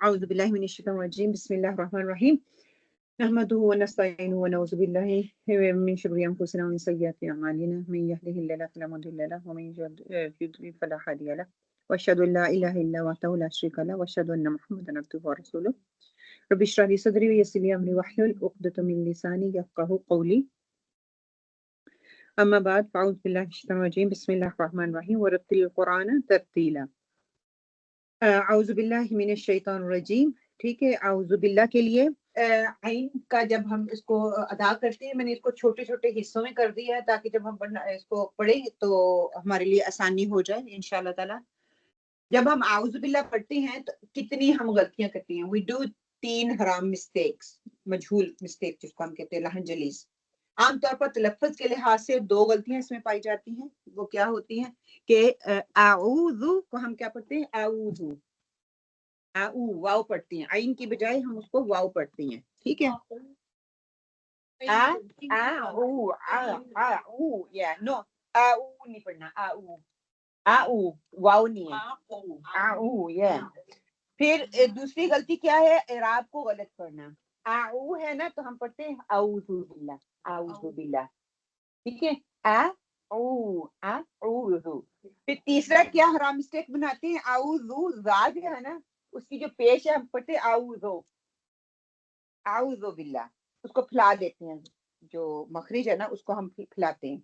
أعوذ بالله من الشيطان الرجيم بسم الله الرحمن الرحيم نحمده ونستعينه ونعوذ بالله من شرور أنفسنا ومن سيئات أعمالنا من يهده الله فلا مضل له ومن يضلل فلا هادي له وأشهد أن لا إله إلا الله وحده لا شريك له وأشهد أن محمدا عبده ورسوله رب اشرح لي صدري ويسر لي أمري واحلل عقدة من لساني يفقهوا قولي أما بعد فأعوذ بالله من الشيطان الرجيم بسم الله الرحمن الرحيم ورتل القرآن ترتيلا اعوذ باللہ من الشیطان الرجیم. ٹھیک ہے، اعوذ باللہ کے لیے عین کا جب ہم اس کو ادا کرتے ہیں، میں نے اس کو چھوٹے چھوٹے حصوں میں کر دیا ہے تاکہ جب ہم اس کو پڑھیں تو ہمارے لیے آسانی ہو جائے انشاءاللہ تعالی. جب ہم اعوذ باللہ پڑھتے ہیں تو کتنی ہم غلطیاں کرتے ہیں. وی ڈو 3 حرام مسٹیکس، مجہول مسٹیک جس کو ہم کہتے ہیں لہن جلیز. عام طور پر تلفظ کے لحاظ سے 2 غلطیاں اس میں پائی جاتی ہیں. وہ کیا ہوتی ہیں کہ اعوذ کو ہم کیا پڑھتے ہیں؟ اعوذ. واو پڑھتی ہیں، عین کی بجائے ہم اس کو واو پڑھتی ہیں. ٹھیک ہے، نو اعو نہیں پڑھنا، اعو واو نہیں ہے، اعو یہ. پھر دوسری غلطی کیا ہے؟ اعراب کو غلط پڑھنا. اعو ہے نا تو ہم پڑھتے ہیں اعوذ باللہ، اعوذ باللہ. ٹھیک ہے، اعوذ. پھر تیسرا کیا حرام مسٹیک بناتے ہیں؟ اعوذ زا جو ہے نا اس کی جو پیش ہے ہم پڑھتے ہیں اعوذ باللہ، اس کو پھیلا دیتے ہیں. جو مخرج ہے نا اس کو ہم پھیلاتے ہیں.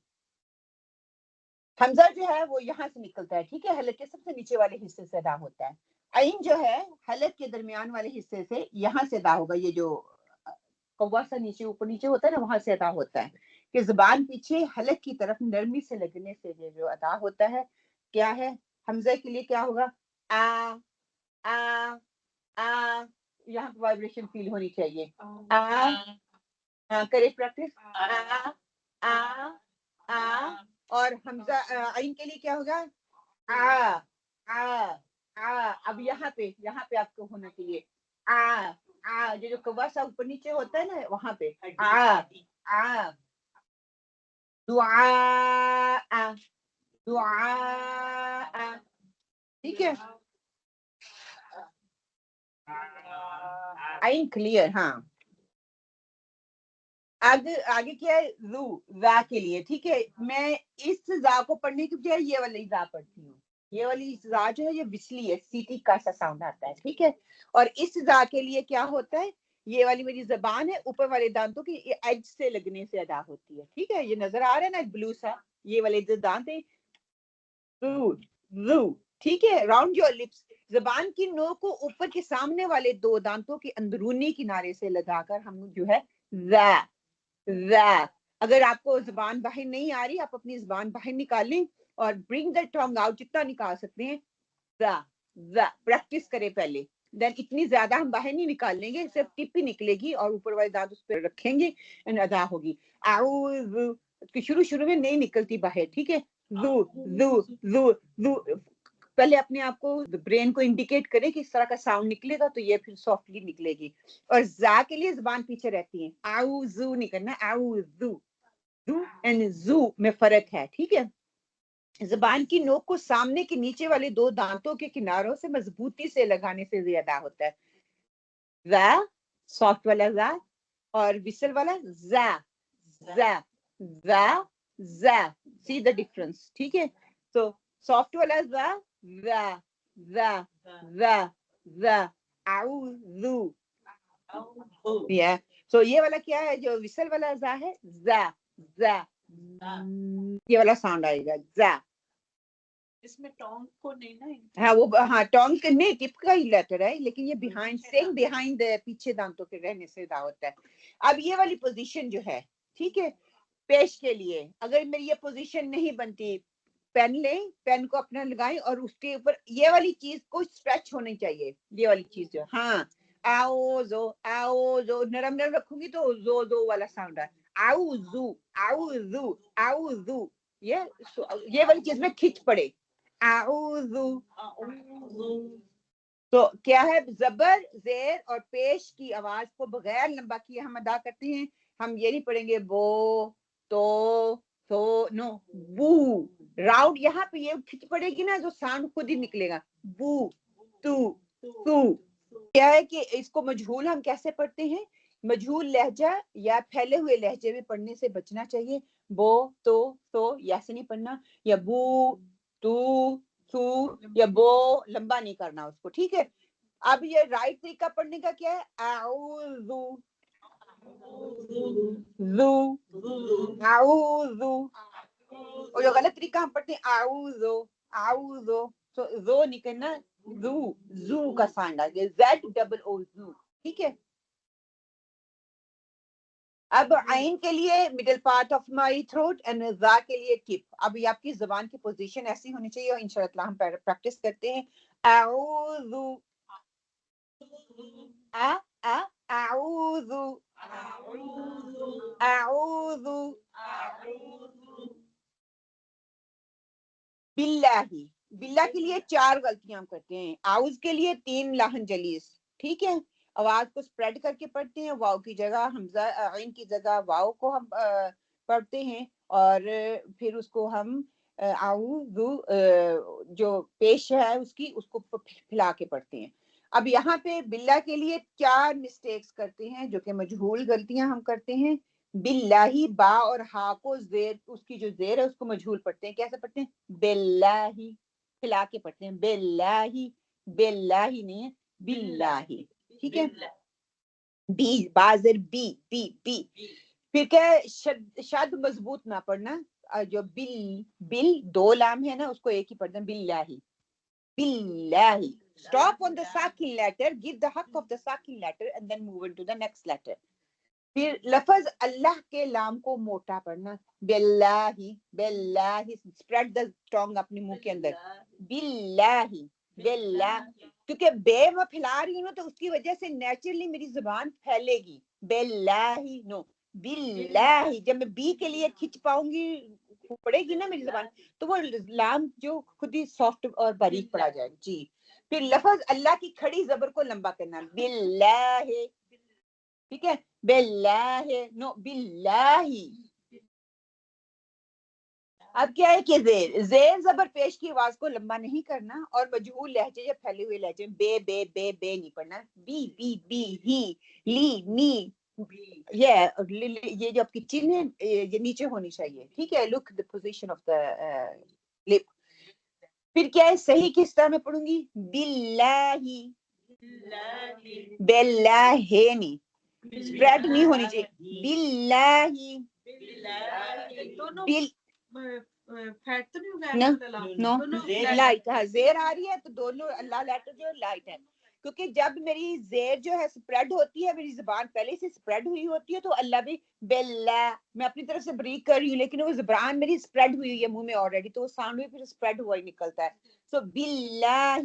حمزہ جو ہے وہ یہاں سے نکلتا ہے. ٹھیک ہے، حلق کے سب سے نیچے والے حصے سے ادا ہوتا ہے. عین جو ہے حلق کے درمیان والے حصے سے یہاں سے ادا ہوگا. یہ جو قوا سا نیچے اوپر نیچے ہوتا ہے نا وہاں سے ادا ہوتا ہے کہ زبان پیچھے حلق کی طرف نرمی سے لگنے سے یہ جو ادا ہوتا ہے. کیا ہے حمزہ کے لیے؟ کیا ہوگا؟ آ آ آ. یہاں پہ وائبریشن فیل ہونی چاہیے. کرے پریکٹس. آ آ آ. اور حمزہ عین کے لیے کیا ہوگا؟ آ آ آ. اب یہاں پہ آپ کو ہونا چاہیے آ آ. جو کوا سا اوپر نیچے ہوتا ہے نا وہاں پہ آ آ. دعا دعا. ٹھیک ہے، عین کلیئر. ہاں، آگے کیا ہے؟ زا کے لیے. ٹھیک ہے، میں اس زا کو پڑھنے کی بجائے یہ والی زا پڑھتی ہوں. یہ والی زا جو ہے یہ وسلی ہے، سیٹی کا سا ساؤنڈ آتا ہے. ٹھیک ہے، اور اس زا کے لیے کیا ہوتا ہے؟ یہ والی میری زبان ہے اوپر والے دانتوں کی ایج سے لگنے سے ادا ہوتی ہے. ٹھیک ہے، یہ نظر آ رہا ہے نا بلو سا، یہ والے جو دانت ہیں زو. ٹھیک ہے، راؤنڈ یور لپس. زبان کی نوک کو اوپر کے سامنے والے 2 دانتوں کے اندرونی کنارے سے لگا کر ہم جو ہے زا. اگر آپ کو زبان باہر نہیں آ رہی، آپ اپنی زبان باہر نکالیں اور برنگ دا ٹنگ آؤٹ جتنا نکال سکتے ہیں. پریکٹس کریں پہلے. دین اتنی زیادہ ہم باہر نہیں نکال لیں گے، صرف ٹپ ہی نکلے گی اور اوپر والے دانت اس پہ رکھیں گے اینڈ ادا ہوگی. شروع میں نہیں نکلتی باہر. ٹھیک ہے، زو زو زو زو. پہلے اپنے آپ کو برین کو انڈیکیٹ کریں کہ اس طرح کا ساؤنڈ نکلے گا تو یہ پھر سافٹلی نکلے گی. اور زا کے لیے زبان پیچھے رہتی ہے. اعوذ نہیں کرنا، اعوذ. زو اینڈ زو میں فرق ہے. ٹھیک ہے، زبان کی نوک کو سامنے کے نیچے والے 2 دانتوں کے کناروں سے مضبوطی سے لگانے سے زیادہ ہوتا ہے. زا سافٹ والا زا اور وسل والا زا زا زا زا. سی دا ڈفرنس. ٹھیک ہے، تو سافٹ والا زا زا زا زا زا اعوذ. سو یہ والا کیا ہے؟ جو وسل والا زا ہے زا زا. یہ والا ساؤنڈ آئے گا زا. اس میں ٹونگ کو نہیں نا. ہاں وہ ہاں ٹونگ کا نہیں، ٹپ کا ہی لیٹر ہے، لیکن یہ بیہائنڈ سیم بیہائنڈ پیچھے دانتوں کے رہنے سے ادا ہوتا ہے. اب یہ والی پوزیشن جو ہے، ٹھیک ہے، پیش کے لیے اگر میری یہ پوزیشن نہیں بنتی، پین لیں، پین کو اپنا لگائیں اور اس کے اوپر یہ والی چیز کو اسٹریچ ہونی چاہیے. یہ والی چیز جو ہاں آؤ زو نرم نرم رکھوں گی تو زو والا ساؤنڈ ہے. آؤ زو یہ والی چیز میں کھچ پڑے. اعوذ. تو کیا ہے؟ زبر زیر اور پیش کی آواز کو بغیر لمبا کیے ہم ادا کرتے ہیں. ہم یہ نہیں پڑھیں گے بو تو نو بو. راؤنڈ یہاں پہ یہ کھچ پڑے گی نا جو ساؤنڈ خود ہی نکلے گا. بو تو کیا ہے کہ اس کو مجہول ہم کیسے پڑھتے ہیں؟ مجہول لہجہ یا پھیلے ہوئے لہجے میں پڑھنے سے بچنا چاہیے. بو تو ایسے نہیں پڑھنا, یا بو تو سو یا بو لمبا نہیں کرنا اس کو, ٹھیک ہے. اب یہ رائٹ طریقہ پڑھنے کا کیا ہے؟ اعوذ ذو اعوذ, اور جو غلط طریقہ ہم پڑھتے ہیں اعوذ تو ذو نہیں کرنا, ذو کا سائن ڈال کے ZOO ذو, ٹھیک ہے. اب عین کے لیے middle part of my throat and ذا کے لیے ٹپ. اب یہ آپ کی زبان کی پوزیشن ایسی ہونی چاہیے, اور انشاءاللہ ہم پریکٹس کرتے ہیں. اعوذ اعوذ اعوذ باللہ. باللہ کے لیے 4 غلطیاں ہم کرتے ہیں. اعوذ کے لیے 3 لاہن جلیس, ٹھیک ہے. آواز کو سپریڈ کر کے پڑھتے ہیں, واو کی جگہ حمزہ, عین کی جگہ واو کو ہم پڑھتے ہیں, اور پھر اس کو ہم اعوذ جو پیش ہے اس کو پھیلا کے پڑھتے ہیں. اب یہاں پہ باللہ کے لیے 4 مسٹیکس کرتے ہیں جو کہ مجہول غلطیاں ہم کرتے ہیں. باللہ, با اور ہا کو زیر, اس کی جو زیر ہے اس کو مجہول پڑھتے ہیں. کیسے پڑھتے ہیں؟ باللہ, پھیلا کے پڑھتے ہیں. باللہ, باللہ نہیں ہے, باللہ, ٹھیک ہے. بی بازر بی بی بی. پھر کیا ہے؟ شد مضبوط نہ پڑھنا. جو بل 2 لام ہے نا, اس کو ایک ہی پڑھنا. باللہ باللہ. Stop on the second letter, give the haq of the second letter and then move on to the next letter. پھر لفظ اللہ کے لام کو موٹا پڑھنا. باللہ باللہ, spread the tongue اپنے منہ کے اندر. باللہ باللہ, کیونکہ بے میں پھیلا رہی ہوں نا, تو اس کی وجہ سے نیچرلی میری زبان پھیلے گی. باللہ نو, باللہ. جب میں بی کے لیے کھچ پاؤں گی, پڑے گی نا میری زبان, تو وہ لام جو خود ہی سافٹ اور باریک پڑا جائے گا. جی. پھر لفظ اللہ کی کھڑی زبر کو لمبا کرنا. باللہ, ٹھیک ہے. باللہ نو, باللہ. اب کیا ہے کہ زیر زبر پیش کی آواز کو لمبا نہیں کرنا, اور مجہول لہجے یا پھیلے ہوئے لہجے بے بے بے بے نہیں پڑھنا. بی بی بی ہی لی نی, یہ جو آپ کی چن ہے یہ نیچے ہونی چاہیے, ٹھیک ہے. لک دی پوزیشن آف دا لپ. پھر کیا ہے؟ صحیح کس طرح میں پڑھوں گی؟ باللہ باللہ نہیں, سپریڈ نہیں ہونی چاہیے. باللہ لائٹ, زیر آ رہی ہے تو دونوں اللہ لیٹر جو لائٹ ہے, کیونکہ جب میری زیر جو ہے سپریڈ ہوتی ہے, میری زبان پہلے سے سپریڈ ہوئی ہوتی ہے, تو اللہ بھی باللہ, میں اپنی طرف سے بریک کر رہی ہوں, لیکن وہ زبان میری سپریڈ ہوئی ہوئی ہے منہ میں آلریڈی, تو وہ ساؤنڈ بھی پھر سپریڈ ہوا ہی نکلتا ہے. سو باللہ.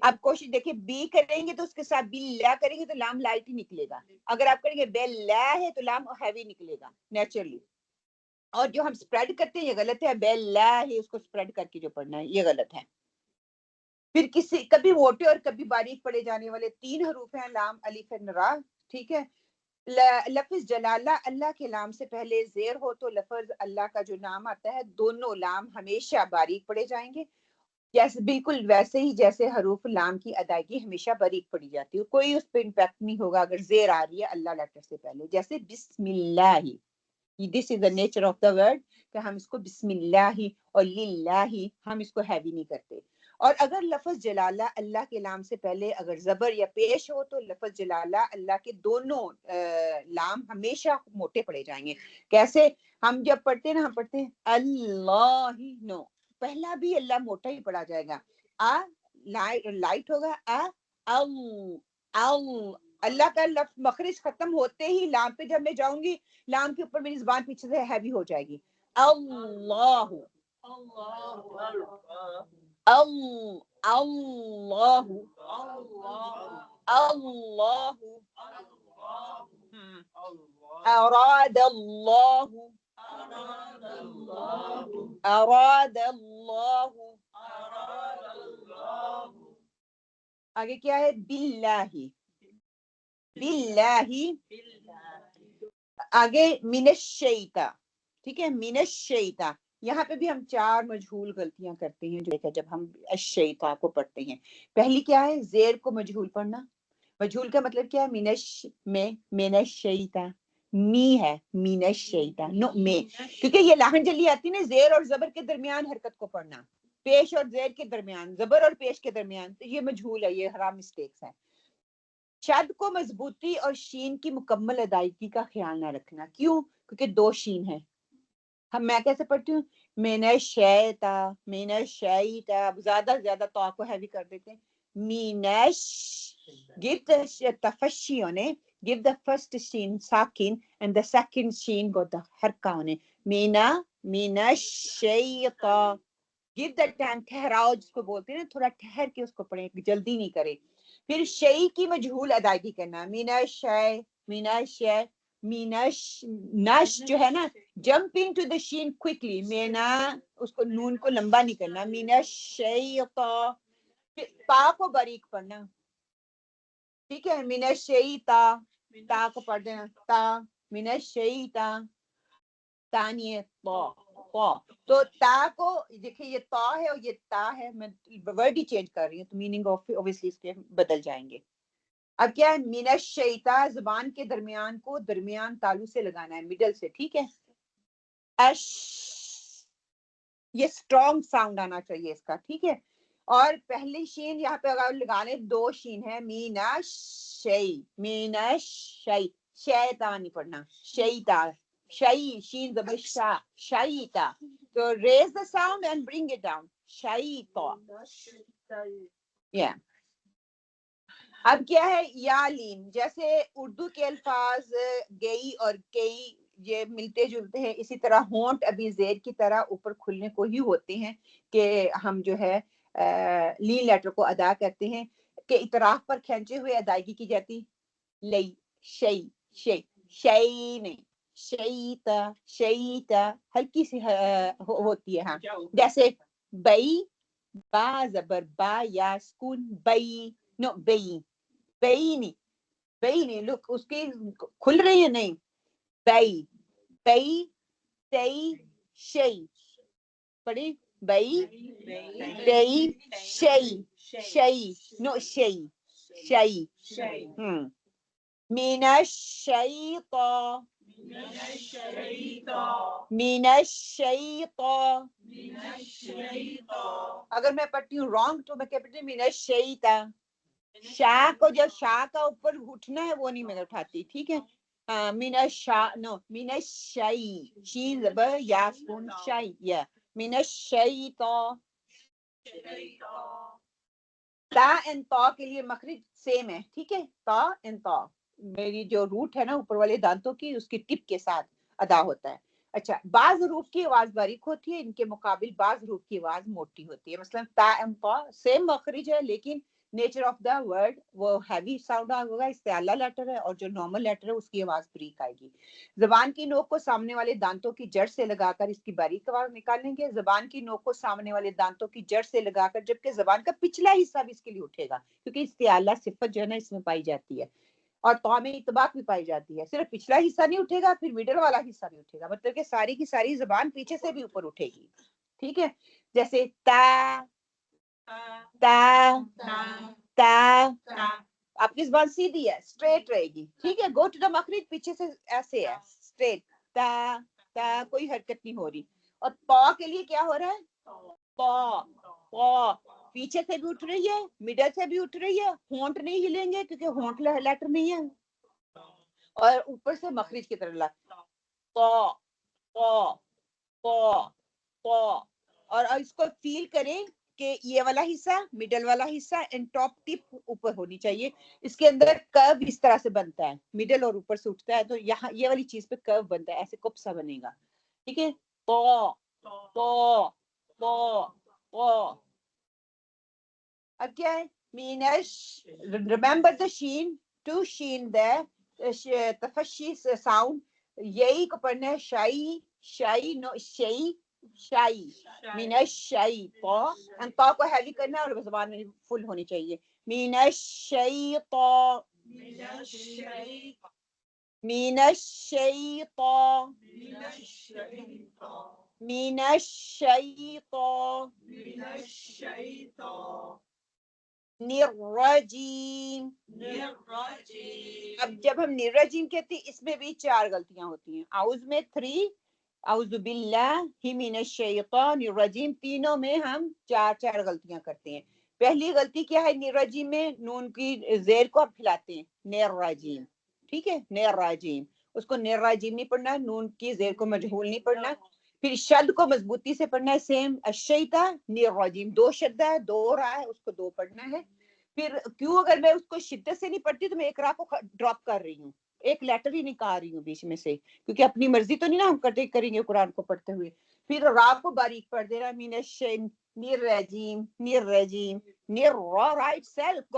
اب کوشش دیکھیں, بی کریں گے تو اس کے ساتھ باللہ کریں گے تو لام لائٹ ہی نکلے گا. اگر آپ کریں گے باللہ ہے تو لام ہیوی نکلے گا نیچرلی. اور جو ہم سپریڈ کرتے ہیں یہ غلط ہے. باللہ اس کو سپریڈ کر کے جو پڑھنا ہے یہ غلط ہے. پھر کبھی موٹے اور کبھی باریک پڑے جانے والے 3 حروف ہیں, لام الف را, ٹھیک ہے. لفظ جلالہ, اللہ کے لام سے پہلے زیر ہو تو لفظ اللہ کا جو نام آتا ہے, دونوں لام ہمیشہ باریک پڑے جائیں گے, جیسے بالکل ویسے ہی جیسے حروف لام کی ادائیگی ہمیشہ باریک پڑی جاتی ہے. کوئی اس پہ امپیکٹ نہیں ہوگا اگر زیر آ رہی ہے اللہ لیٹر سے پہلے, جیسے بسم اللہ. This is the nature of the word کہ ہم اس کو بسم اللہ اور للہ ہم اس کو ہیوی نہیں کرتے. اور اگر لفظ جلالہ اللہ کے لام سے پہلے اگر زبر یا پیش ہو تو لفظ جلالہ اللہ کے دونوں لام ہمیشہ موٹے پڑے جائیں گے. کیسے؟ ہم جب پڑھتے ہیں نا, ہم پڑھتے ہیں اللہ, نو, پہلا بھی اللہ موٹا ہی پڑا جائے گا. لائٹ ہوگا. اللہ کا لفظ مخرج ختم ہوتے ہی لام پہ جب میں جاؤں گی, لام کے اوپر میری زبان پیچھے سے ہیوی ہو جائے گی. اللہ اللہ اللہ اراد اللہ اراد اللہ. آگے کیا ہے؟ باللہ باللہ. آگے من الشیطان, ٹھیک ہے. من الشیطان, یہاں پہ بھی ہم 4 مجہول غلطیاں کرتے ہیں جو کہ جب ہم الشیطہ کو پڑھتے ہیں. پہلی کیا ہے؟ زیر کو مجہول پڑھنا. مجہول کا مطلب کیا ہے؟ من الشیطہ، می ہے، من الشیطہ، نو میں، کیونکہ یہ لہن جلی آتی ہے نا زیر اور زبر کے درمیان حرکت کو پڑھنا، پیش اور زیر کے درمیان، زبر اور پیش کے درمیان، تو یہ مجہول ہے، یہ حرام مسٹیکس ہے. شد کو مضبوطی اور شین کی مکمل ادائیگی کا خیال نہ رکھنا. کیوں؟ کیونکہ 2 شین ہیں. میں کیسے پڑھتی ہوں؟ من الشیطہ، من الشیطہ، زیادہ تو کو ہیوی کر دیتے ہیں. give the تفشی on it, give the first sheen sakin and the second sheen got the harka on it. من الشیطہ، give the time، ٹھہراؤ جس کو بولتے ہیں نا، تھوڑا ٹھہر کے اس کو پڑھیں، جلدی نہیں کرے. پھر شیء کی مجہول ادائیگی کرنا، نش جو ہے نا، جمپ ان ٹو دا شین کوئکلی، مینا اس کو نون کو لمبا نہیں کرنا. من الشیطہ، تا کو باریک پڑھنا، ٹھیک ہے. من الشیطہ، تا کو پڑھ دینا، تا، من الشیطہ، تانی تو تا کو دیکھیں، یہ تا ہے اور یہ تا ہے، میں ورڈ ہی چینج کر رہی ہوں تو میننگ اوبویسلی اس کے بدل جائیں گے. اب کیا ہے؟ من الشیطہ، زبان کے درمیان کو درمیان تالو سے لگانا ہے، مڈل سے، ٹھیک ہے. یہ اسٹرانگ ساؤنڈ آنا چاہیے اس کا، ٹھیک ہے. اور پہلی شین یہاں پہ اگر لگا لیں، 2 شین ہے، من الشیء، شیطان نہیں پڑھنا، شیطان، شیء، شین زبر شا، شیطہ. تو raise the sound and bring it down, شیطہ. اب کیا ہے؟ یا لین، جیسے اردو کے الفاظ گئی اور کئی یہ ملتے جلتے ہیں، اسی طرح ہونٹ ابھی زیر کی طرح اوپر کھلنے کو ہی ہوتے ہیں کہ ہم جو ہے لین لیٹر کو ادا کرتے ہیں، کہ اطراف پر کھینچے ہوئے ادائیگی کی جاتی. لئی، شئی، شئی، شئی نہیں، شیطہ، شیطہ ہلکی سی ہوتی ہے. ہاں، جیسے بئی، با زبر با، یا سکون، بئی، نو بئی، بئی نہیں، لک اس کی کھل رہی ہے، نہیں، بئی، بئی، سی، شئی، پڑھی، بئی، بئی، شئی، شئی، نو شئی، شئی. من الشیطہ، من الشیطہ. اگر میں پڑھتی ہوں رانگ تو میں کیا پڑھتی ہوں؟ من الشیطہ. شاہ کو جو شاہ کا اوپر اٹھنا ہے وہ نہیں میں اٹھاتی، ٹھیک ہے. من الشاء، نو، من الشیء، شین زبر یا سکون، شیء، یا من الشیطہ. تا اینڈ تا کے لیے مخرج سیم ہے، ٹھیک ہے. تا اینڈ تا میری جو روٹ ہے نا اوپر والے دانتوں کی، اس کی ٹپ کے ساتھ ادا ہوتا ہے. اچھا، بعض حروف کی آواز باریک ہوتی ہے، ان کے مقابل بعض حروف کی آواز موٹی ہوتی ہے. مثلا تا اینڈ تا سیم مخرج ہے، لیکن نیچر آف دا ورڈ وہ ہیوی ساؤنڈ ہوگا، استعلا لیٹر ہے، اور جو نارمل لیٹر ہے اس کی آواز بریک آئے گی. زبان کی نوک کو سامنے والے دانتوں کی جڑ سے لگا کر اس کی باریک آواز نکالیں گے. زبان کی نوک کو سامنے والے دانتوں کی جڑ سے لگا کر، جبکہ زبان کا پچھلا حصہ بھی اس کے لیے اٹھے گا، کیونکہ استعلا صفت جو ہے نا اس میں پائی جاتی ہے، اور تو میں اطباق بھی پائی جاتی ہے. صرف پچھلا حصہ نہیں اٹھے گا، پھر میڈل والا حصہ بھی اٹھے گا، مطلب کہ ساری کی ساری زبان پیچھے سے بھی اوپر اٹھے گی، ٹھیک ہے. جیسے تا، تا، تا، آپ کی زبان سیدھی ہے، اسٹریٹ رہے گی، ٹھیک ہے. گو ٹو دا مخرج پیچھے سے ایسے ہے، اسٹریٹ، تا، تا، کوئی حرکت نہیں ہو رہی. اور تو کے لیے کیا ہو رہا ہے؟ تو پیچھے سے بھی اٹھ رہی ہے، مڈل سے بھی اٹھ رہی ہے، ہونٹ نہیں ہلیں گے کیونکہ ہونٹ لیٹر نہیں ہے، اور اوپر سے مخرج کی طرف تو تو تو تو. اور اس کو فیل کریں کہ یہ والا حصہ، مڈل والا حصہ اینڈ ٹاپ ٹپ اوپر ہونی چاہیے. اس کے اندر کرو اس طرح سے بنتا ہے، مڈل اور اوپر سے اٹھتا ہے، تو یہاں یہ والی چیز پہ کرو بنتا ہے، ایسے کپ سا بنے گا، ٹھیک ہے. تو تو تو تو. اب کیا ہے؟ remember the sheen, to sheen there تفشی sound، یہی کو پڑھنا ہے، شائی، شائی، نو شائی، شائی، من الشائی، تو کو ہیوی کرنا ہے اور زبان میں فل ہونی چاہیے. من الشیطان، من الشیطان. من الشیطان من الشیطان الرجیم. الرجیم. اب جب ہم الرجیم کہتے ہیں اس میں بھی 4 غلطیاں ہوتی ہیں. اعوذ میں 3، اعوذ باللہ من الشیطان الرجیم، تینوں میں ہم 4 غلطیاں کرتے ہیں. پہلی غلطی کیا ہے؟ الرجیم میں نون کی زیر کو آپ ہلاتے ہیں، الرجیم. ٹھیک ہے، الرجیم، اس کو الرجیم نہیں پڑھنا، نون کی زیر کو مجہول نہیں پڑھنا. پھر شد کو مضبوطی سے پڑھنا ہے، سیم الشیطان الرجیم، 2 شد ہے، 2 را ہے، اس کو 2 پڑھنا ہے. پھر کیوں اگر میں اس کو شدت سے نہیں پڑھتی تو میں ایک را کو ڈراپ کر رہی ہوں، ایک لیٹر ہی نکال رہی ہوں بیچ میں سے، کیونکہ اپنی مرضی تو نہیں نا ہم کریں گے قرآن کو پڑھتے ہوئے. پھر را کو باریک پڑھ دینا، من الرجیم الرجیم رائٹ سیلف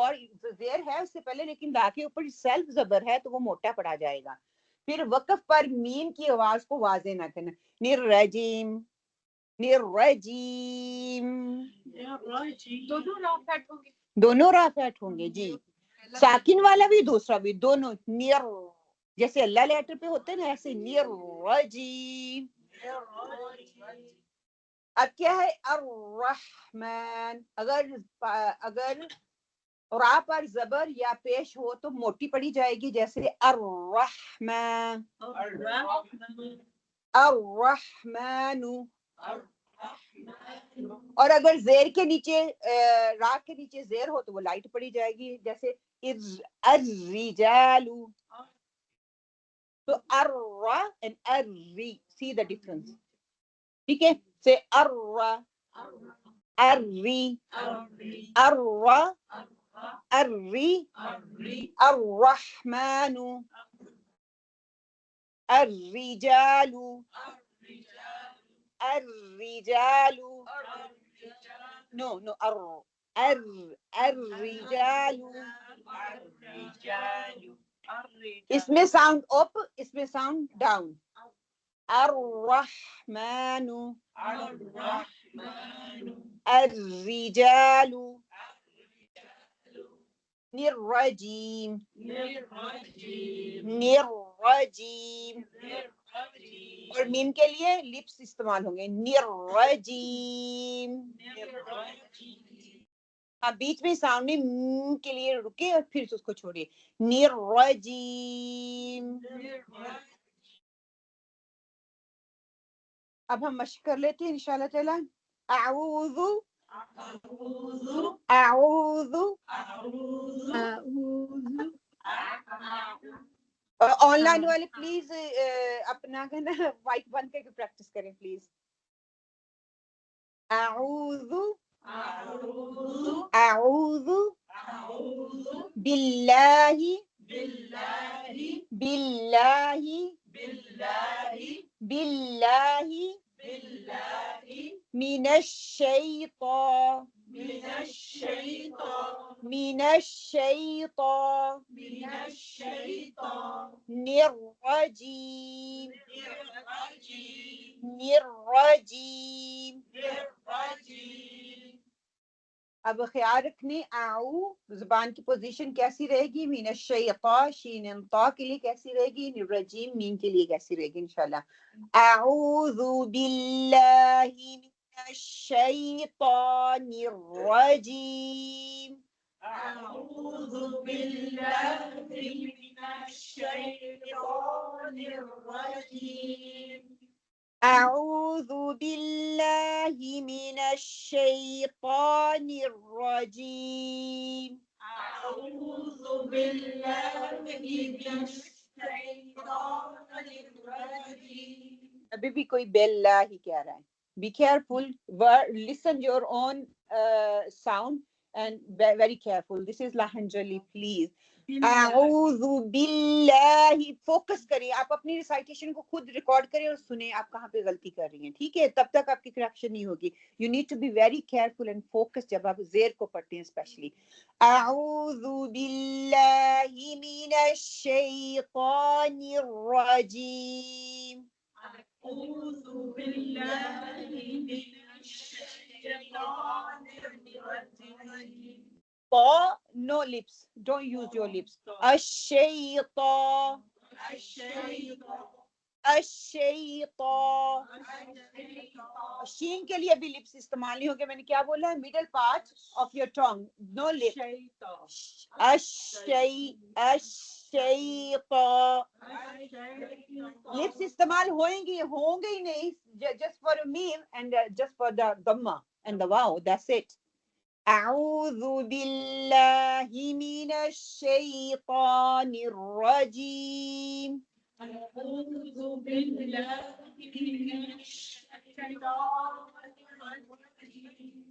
زیر ہے اس سے پہلے، لیکن لا کے اوپر سیلف زبر ہے تو وہ موٹا پڑا جائے گا. پھر وقف پر میم کی آواز کو واضح نہ کرنا، الرجیم الرجیم. دونوں رافعت ہوں گے، دونوں رافعت ہوں گے جی، ساکن والا بھی دوسرا بھی، دونوں نیر، جیسے اللہ لیٹر پہ ہوتے ہیں نا ایسے الرجیم. اب کیا ہے؟ الرحمن، اگر را پر زبر یا پیش ہو تو موٹی پڑی جائے گی، جیسے الرحمن الرحمن. اور اگر زیر کے نیچے را کے نیچے زیر ہو تو وہ لائٹ پڑی جائے گی، جیسے الرجال. تو الرا and الری، see the difference. ٹھیک ہے، سے الرا الری الرا الری الرحمن الرجال الرجال. نو الرجال. اس میں ساؤنڈ اپ، اس میں ساؤنڈ ڈاؤن. الرحمن الرجال الرجیم الرجیم. اور میم کے لیے لپس استعمال ہوں گے، الرجیم. آپ بیچ میں ساؤنڈ کے لیے رکے اور پھر اس کو چھوڑیے، الرجیم. اب ہم مشق کر لیتے ہیں انشاءاللہ تعالی. اعوذ اعوذ. آن لائن والے پلیز اپنا کہنا مائک بند کر کے پریکٹس کریں پلیز. اعوذ اعوذ باللہ باللہ باللہ من الشیطان من الشیطان الرجیم الرجیم. اب خیال رکھنے اعو زبان کی پوزیشن کیسی رہے گی، من الشیطان شین طا کے لیے کیسی رہے گی، الرجیم میم کے لیے کیسی رہے گی انشاءاللہ. اعوذ باللہ من الشیطان الرجیم. اعوذ باللہ من الشیطان الرجیم. اعوذ باللہ من الشیطان الرجیم. اعوذ باللہ من الشیطان الرجیم. ابھی بھی کوئی باللہ ہی کہہ رہا ہے. Be careful, listen your own sound and very careful. This is Lahanjali, please. اعوذ باللہ. فوکس کریں، آپ اپنی ریسائٹیشن کو خود ریکارڈ کریں اور سنیں آپ کہاں پہ غلطی کر رہی ہیں، ٹھیک ہے؟ تب تک آپ کی کریکشن نہیں ہوگی. You need to be very careful and focus جب آپ زیر کو پڑھتے ہیں اسپیشلی. اعوذ باللہ من الشیطان الرجیم. اعوذ باللہ من الشیطان الرجیم. No lips, don't use your lips. الشیطان الشیطان. شین کے لیے بھی لپس استعمال نہیں ہوگے. میں نے کیا بولا ہے؟ مڈل پارٹ آف یور ٹانگ, نو لپ. الشیطان. لپس استعمال ہوں گے ہی نہیں, just for a meme and just for the dhamma and the wow, that's it. اعوذ باللہ من الشیطان الرجیم. أعوذ بالله من الشيطان الرجيم.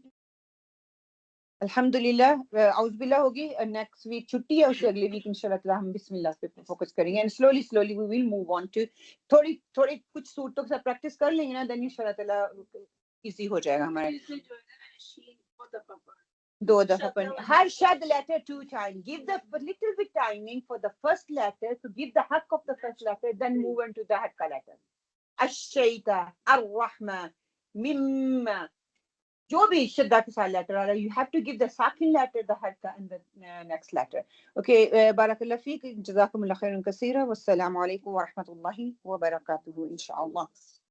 الحمدللہ. اعوذ باللہ ہوگی. نیکسٹ ویک چھٹی ہے, اس سے اگلے ویک انشاءاللہ تعالی ہم بسم اللہ پہ فوکس کریں گے. And slowly we will move on to تھوڑی کچھ صورتوں کے ساتھ پریکٹس کر لیں گے نا, دین انشاءاللہ تعالی ایزی ہو جائے گا ہمارا. 2 دفعہ پڑھیں. ہر شد letter 2 times. Give the little bit timing for the first letter to give the حق of the first letter, then move on to the حق letter. الشیطہ, الرحمہ, مما, جو بھی شدہ کے ساتھ لیٹر آ رہا ہے, you have to give the second letter the حق and the next letter. Okay, بارک اللہ فیک, جزاکم اللہ خیرا کثیرا, والسلام علیکم ورحمۃ اللہ وبرکاتہ انشاءاللہ.